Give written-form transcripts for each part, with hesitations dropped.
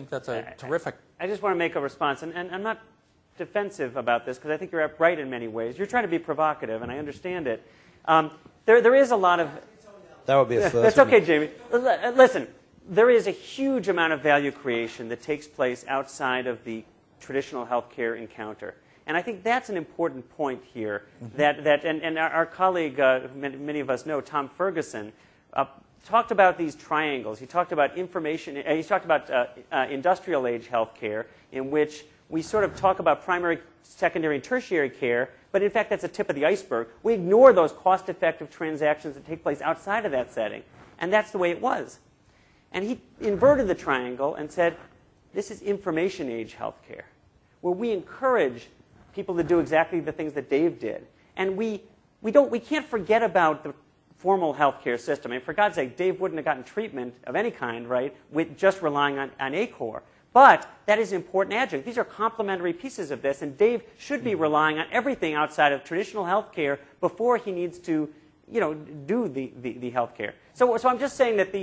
think that's a terrific... I just want to make a response, and I'm not defensive about this because I think you're right in many ways. You're trying to be provocative, and I understand it. There is a lot of... That would be a first. That's okay, Jamie. Listen, there is a huge amount of value creation that takes place outside of the traditional healthcare encounter. And I think that's an important point here. And our colleague, many of us know, Tom Ferguson, talked about these triangles. He talked about information. He talked about industrial age healthcare, in which we sort of talk about primary, secondary, and tertiary care, but in fact that's a tip of the iceberg. We ignore those cost-effective transactions that take place outside of that setting, and that's the way it was. And he inverted the triangle and said, this is information age healthcare, where we encourage people to do exactly the things that Dave did. And we can't forget about the formal healthcare system. I mean, for God's sake, Dave wouldn't have gotten treatment of any kind, right, with just relying on ACOR. But that is an important adjunct. These are complementary pieces of this, and Dave should be relying on everything outside of traditional healthcare before he needs to, do the healthcare. So I'm just saying that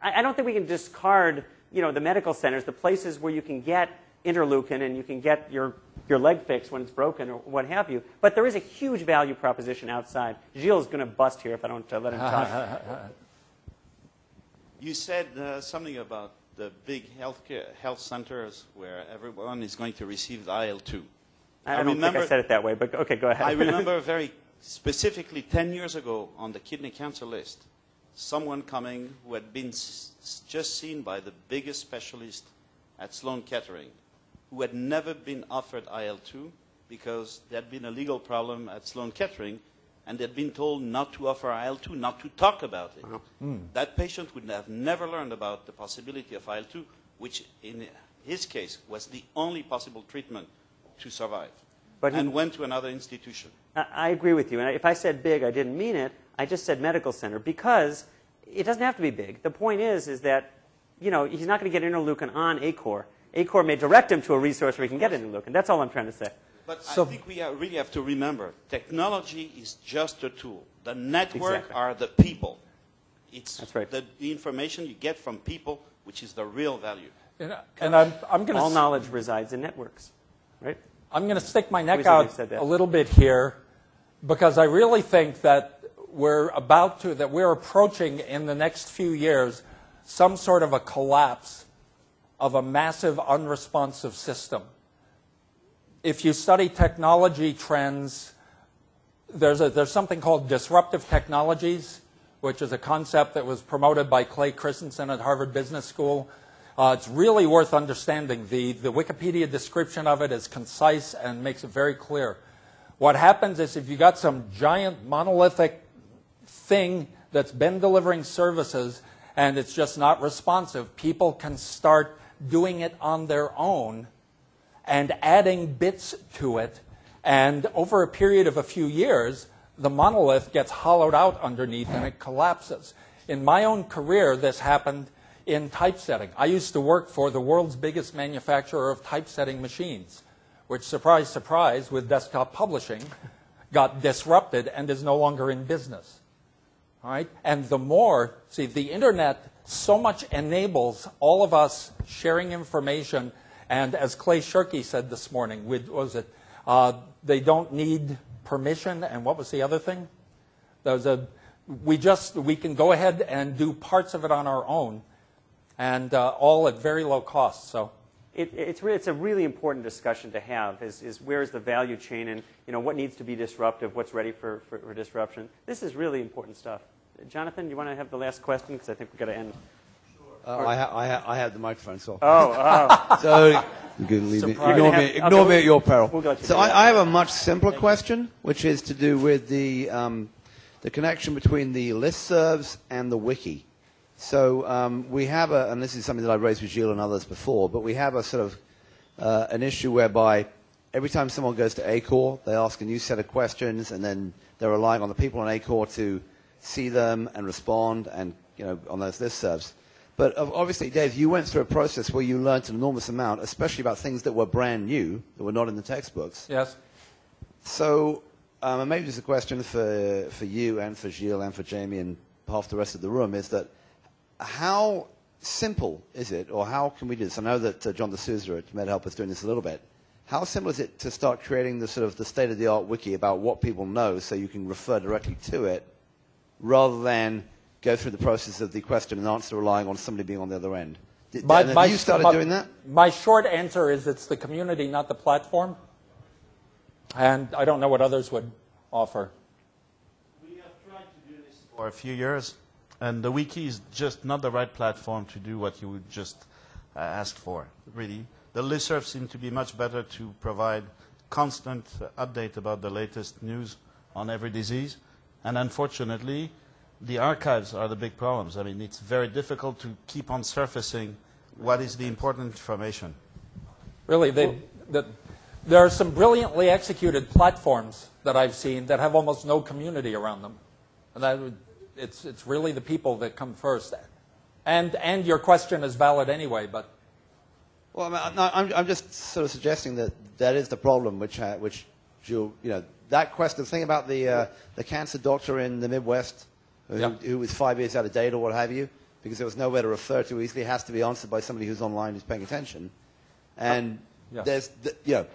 I don't think we can discard, the medical centers, the places where you can get interleukin and you can get your leg fixed when it's broken or what have you. But there is a huge value proposition outside. Gilles is going to bust here if I don't let him talk. You said something about the big health centers where everyone is going to receive IL-2. I don't think I said it that way, but okay, go ahead. I remember very specifically 10 years ago on the kidney cancer list, someone coming who had been just seen by the biggest specialist at Sloan Kettering, who had never been offered IL-2 because there had been a legal problem at Sloan Kettering, and they'd been told not to offer IL-2, not to talk about it. That patient would have never learned about the possibility of IL-2, which in his case was the only possible treatment to survive, and went to another institution. I agree with you. And if I said big, I didn't mean it. I just said medical center because it doesn't have to be big. The point is that he's not going to get interleukin on ACOR. ACOR may direct him to a resource where he can get interleukin. That's all I'm trying to say. But I think we really have to remember, technology is just a tool. The network are the people. That's right. The information you get from people, which is the real value. And I'm going to... All knowledge resides in networks, right? I'm going to stick my neck out a little bit here because I really think that we're approaching in the next few years some sort of a collapse of a massive unresponsive system. If you study technology trends, there's something called disruptive technologies, which is a concept that was promoted by Clay Christensen at Harvard Business School. It's really worth understanding. The Wikipedia description of it is concise and makes it very clear. What happens is if you got some giant monolithic thing that's been delivering services and it's just not responsive, people can start doing it on their own and adding bits to it. And over a period of a few years, the monolith gets hollowed out underneath and it collapses. In my own career, this happened in typesetting. I used to work for the world's biggest manufacturer of typesetting machines, which, surprise, surprise, with desktop publishing, got disrupted and is no longer in business. All right? And the internet so much enables all of us sharing information. And as Clay Shirky said this morning, they don't need permission. And what was the other thing? We can go ahead and do parts of it on our own, and all at very low cost. So it's a really important discussion to have. Is where is the value chain, and what needs to be disruptive, what's ready for disruption. This is really important stuff. Jonathan, you want to have the last question because I think we've got to end. I have the microphone, so. Oh. So you can leave me. Ignore me at your peril. We'll go to so I have a much simpler question, which is to do with the connection between the listservs and the wiki. So we have and this is something that I've raised with Gilles and others before, but we have a sort of an issue whereby every time someone goes to ACOR, they ask a new set of questions, and then they're relying on the people on ACOR to see them and respond, and on those listservs. But obviously, Dave, you went through a process where you learned an enormous amount, especially about things that were brand new, that were not in the textbooks. yes. So maybe this is a question for you and for Gilles and for Jamie and half the rest of the room, is that how simple is it, or how can we do this? I know that John D'Souza at MedHelp is doing this a little bit. How simple is it to start creating the sort of the state-of-the-art wiki about what people know so you can refer directly to it rather than go through the process of the question and answer relying on somebody being on the other end? Have you started doing that? My short answer is it's the community, not the platform. And I don't know what others would offer. We have tried to do this for a few years, and the wiki is just not the right platform to do what you would just ask for, really. The listservs seem to be much better to provide constant update about the latest news on every disease. And unfortunately, the archives are the big problems. I mean, it's very difficult to keep on surfacing what is the important information. Really, there are some brilliantly executed platforms that I've seen that have almost no community around them. And it's really the people that come first. And your question is valid anyway, but... Well, I'm just sort of suggesting that is the problem, which that question, the thing about the cancer doctor in the Midwest who was 5 years out of date or what have you, because there was nowhere to refer to easily, has to be answered by somebody who's online who's paying attention. And there's,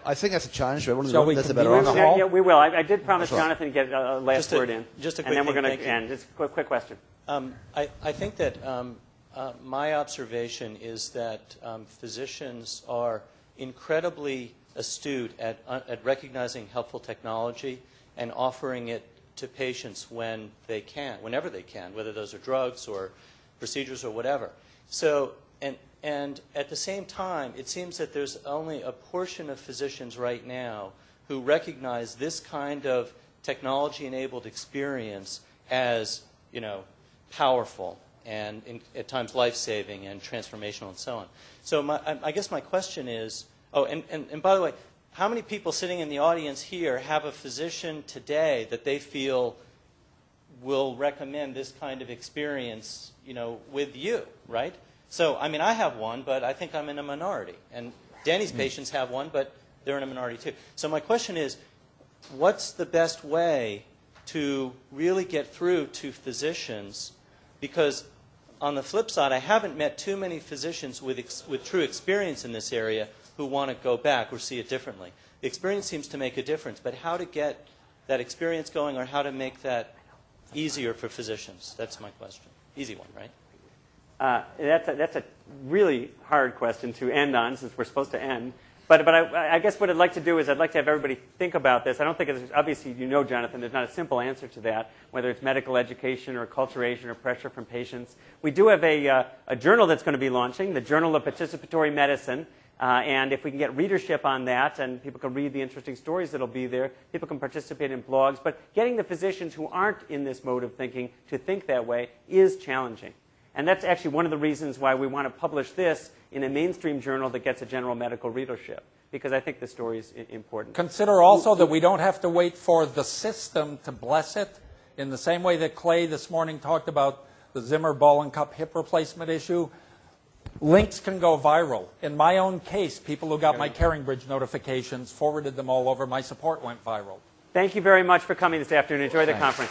I think that's a challenge. Shall we that's a continue better in the answer. hall? Yeah, we will. I did promise Jonathan to get a last word in. Just a quick and then we're thing, going to thank you. end. Just a quick question. I think that my observation is that physicians are incredibly astute at recognizing helpful technology and offering it to patients when they can, whenever they can, whether those are drugs or procedures or whatever. So, and at the same time, it seems that there's only a portion of physicians right now who recognize this kind of technology-enabled experience as, powerful and at times life-saving and transformational and so on. So I guess my question is, and by the way, how many people sitting in the audience here have a physician today that they feel will recommend this kind of experience, with you, right? So, I mean, I have one, but I think I'm in a minority. And Danny's patients have one, but they're in a minority too. So my question is, what's the best way to really get through to physicians? Because on the flip side, I haven't met too many physicians with true experience in this area who want to go back or see it differently. The experience seems to make a difference, but how to get that experience going or how to make that easier for physicians? That's my question. Easy one, right? That's a really hard question to end on, since we're supposed to end. But I guess what I'd like to do is I'd like to have everybody think about this. I don't think it's, obviously, Jonathan, there's not a simple answer to that, whether it's medical education or acculturation or pressure from patients. We do have a journal that's going to be launching, the Journal of Participatory Medicine. And if we can get readership on that and people can read the interesting stories that'll be there, people can participate in blogs. But getting the physicians who aren't in this mode of thinking to think that way is challenging. And that's actually one of the reasons why we want to publish this in a mainstream journal that gets a general medical readership, because I think the story is important. Consider also that we don't have to wait for the system to bless it, in the same way that Clay this morning talked about the Zimmer ball and cup hip replacement issue. Links can go viral. In my own case, people who got my CaringBridge notifications forwarded them all over. My support went viral. Thank you very much for coming this afternoon. Enjoy the conference.